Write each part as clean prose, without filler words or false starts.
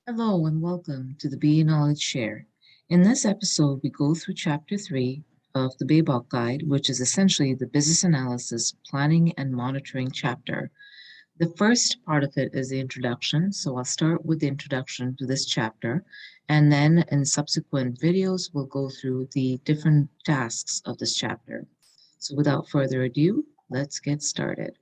Hello and welcome to the BA Knowledge Share. In this episode, we go through Chapter 3 of the BABOK Guide, which is essentially the Business Analysis, Planning and Monitoring chapter. The first part of it is the introduction, so I'll start with the introduction to this chapter, and then in subsequent videos, we'll go through the different tasks of this chapter. So without further ado, let's get started.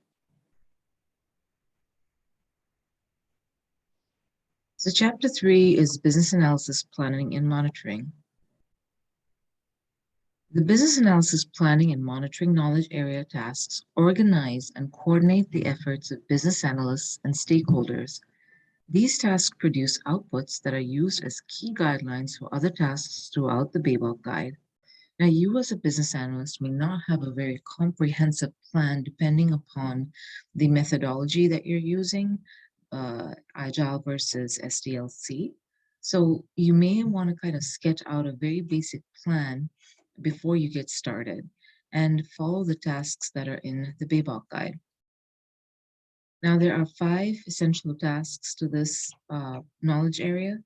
So Chapter 3 is Business Analysis, Planning and Monitoring. The business analysis, planning, and monitoring knowledge area tasks organize and coordinate the efforts of business analysts and stakeholders. These tasks produce outputs that are used as key guidelines for other tasks throughout the BABOK Guide. Now, you as a business analyst may not have a very comprehensive plan depending upon the methodology that you're using, Agile versus SDLC. So you may want to kind of sketch out a very basic plan before you get started and follow the tasks that are in the BABOK Guide. Now, there are 5 essential tasks to this knowledge area.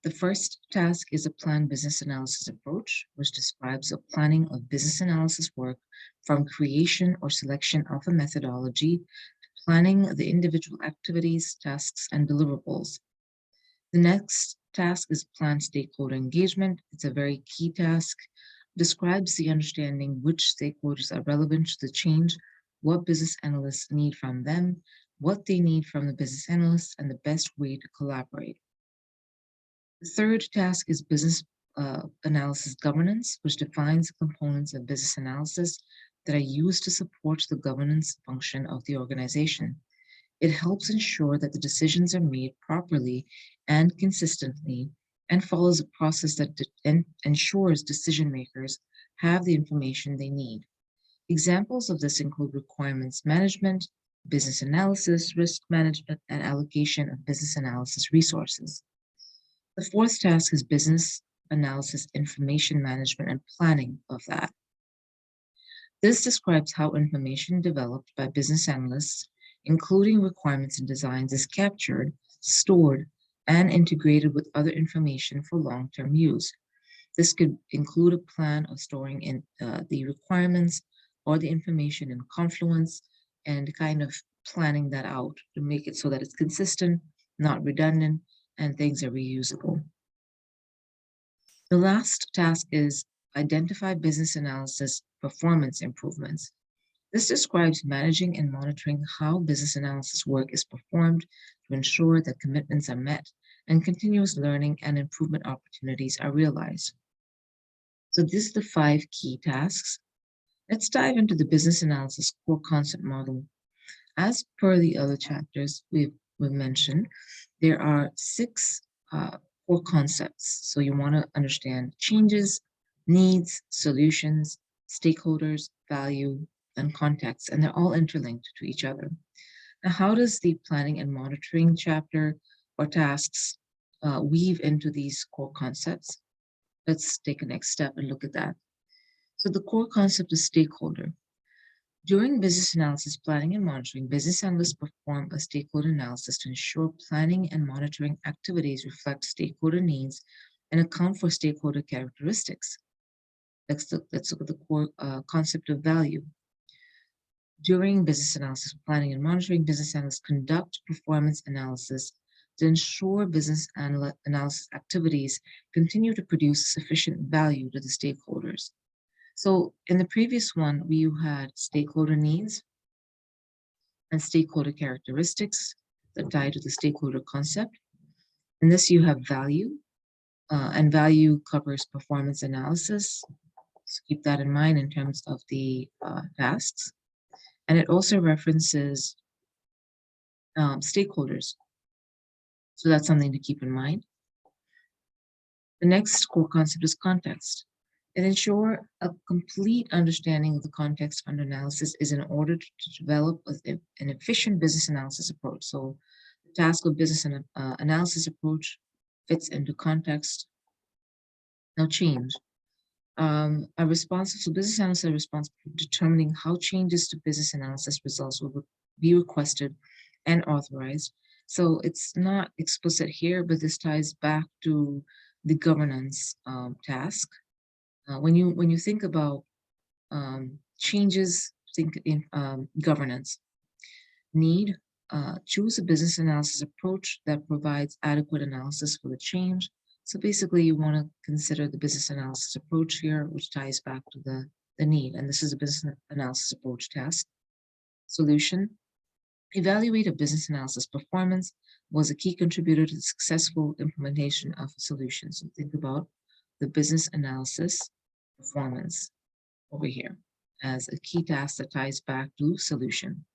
The first task is a planned business analysis approach, which describes a planning of business analysis work from creation or selection of a methodology to planning the individual activities, tasks, and deliverables. The next task is planned stakeholder engagement. It's a very key task, describes the understanding which stakeholders are relevant to the change, what business analysts need from them, what they need from the business analysts, and the best way to collaborate. The third task is business analysis governance, which defines the components of business analysis that are used to support the governance function of the organization. It helps ensure that the decisions are made properly and consistently and follows a process that ensures decision makers have the information they need. Examples of this include requirements management, business analysis, risk management, and allocation of business analysis resources. The fourth task is business analysis information management and planning of that. This describes how information developed by business analysts, including requirements and designs, is captured, stored, and integrated with other information for long-term use. This could include a plan of storing in the requirements or the information in Confluence and kind of planning that out to make it so that it's consistent, not redundant, and things are reusable. The last task is identify business analysis performance improvements. This describes managing and monitoring how business analysis work is performed to ensure that commitments are met and continuous learning and improvement opportunities are realized. So these are the 5 key tasks. Let's dive into the business analysis core concept model. As per the other chapters we've mentioned, there are 6 core concepts. So you want to understand changes, needs, solutions, stakeholders, value, and context, and they're all interlinked to each other. Now, how does the planning and monitoring chapter or tasks weave into these core concepts? Let's take a next step and look at that. So the core concept is stakeholder. During business analysis, planning and monitoring, business analysts perform a stakeholder analysis to ensure planning and monitoring activities reflect stakeholder needs and account for stakeholder characteristics. Let's look at the core concept of value. During business analysis, planning and monitoring, business analysts conduct performance analysis to ensure business analysis activities continue to produce sufficient value to the stakeholders. So in the previous one, we had stakeholder needs and stakeholder characteristics that tie to the stakeholder concept. In this, you have value, and value covers performance analysis. So keep that in mind in terms of the tasks. And it also references stakeholders. So that's something to keep in mind. The next core concept is context. It ensures a complete understanding of the context under analysis is in order to develop an efficient business analysis approach. So the task of business analysis approach fits into context. Now change. Business analysts are responsible for determining how changes to business analysis results will be requested and authorized. So it's not explicit here, but this ties back to the governance task. When you think about changes, think in governance. Need, choose a business analysis approach that provides adequate analysis for the change. So basically, you want to consider the business analysis approach here, which ties back to the need. And this is a business analysis approach task. Solution, evaluate a business analysis performance was a key contributor to the successful implementation of a solution. So think about the business analysis performance over here as a key task that ties back to solution.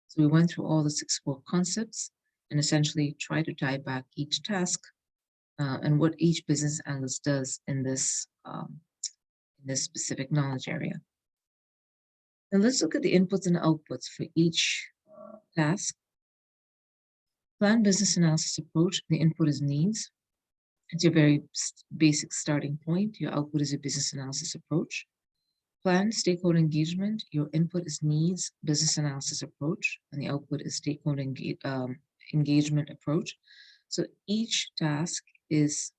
So we went through all the 6 core concepts and essentially try to tie back each task and what each business analyst does in this specific knowledge area. Now let's look at the inputs and outputs for each task. Plan business analysis approach, the input is needs. It's your very basic starting point. Your output is a business analysis approach. Plan stakeholder engagement, your input is needs, business analysis approach, and the output is stakeholder engagement approach. So each task is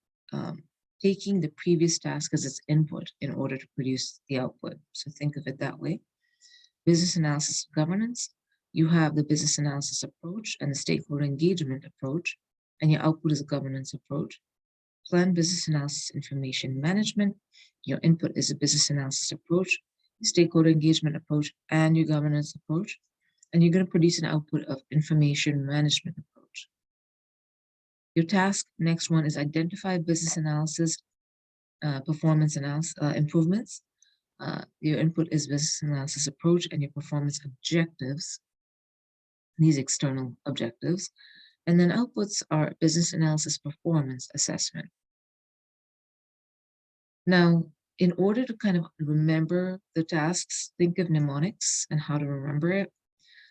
taking the previous task as its input in order to produce the output. So think of it that way. Business analysis governance, you have the business analysis approach and the stakeholder engagement approach, and your output is a governance approach. Plan business analysis information management, your input is a business analysis approach, stakeholder engagement approach, and your governance approach, and you're going to produce an output of information management approach. Your task, next one, is identify business analysis performance analysis improvements. Your input is business analysis approach and your performance objectives, these external objectives. And then outputs are business analysis performance assessment. Now, in order to kind of remember the tasks, think of mnemonics and how to remember it.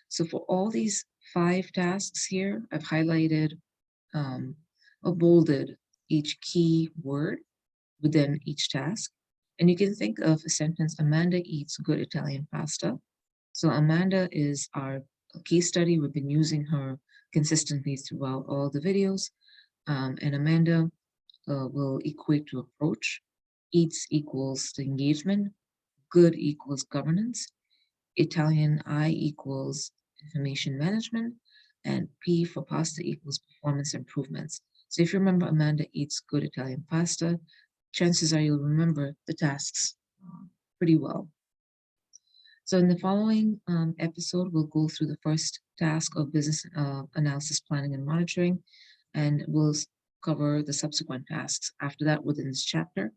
So for all these 5 tasks here, I've highlighted or bolded each key word within each task. And you can think of a sentence, Amanda eats good Italian pasta. So Amanda is our case study. We've been using her consistently throughout all the videos. And Amanda will equate to approach. Eats equals the engagement. Good equals governance. Italian I equals information management. And P for pasta equals performance improvements. So if you remember Amanda eats good Italian pasta, chances are you'll remember the tasks pretty well. So in the following episode, we'll go through the first task of business analysis planning and monitoring, and we'll cover the subsequent tasks after that within this chapter.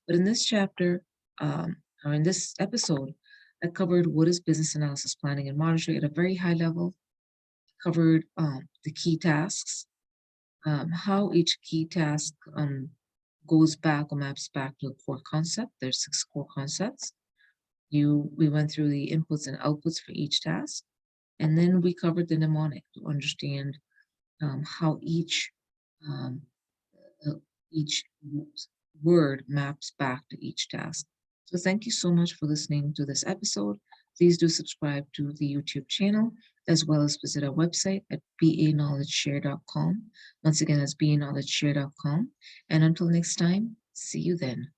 But in this chapter, or in this episode, I covered what is business analysis planning and monitoring at a very high level, covered the key tasks, how each key task goes back or maps back to a core concept. There's 6 core concepts. We went through the inputs and outputs for each task, and then we covered the mnemonic to understand how each word maps back to each task. So thank you so much for listening to this episode. Please do subscribe to the YouTube channel, as well as visit our website at baknowledgeshare.com. Once again, that's baknowledgeshare.com. And until next time, see you then.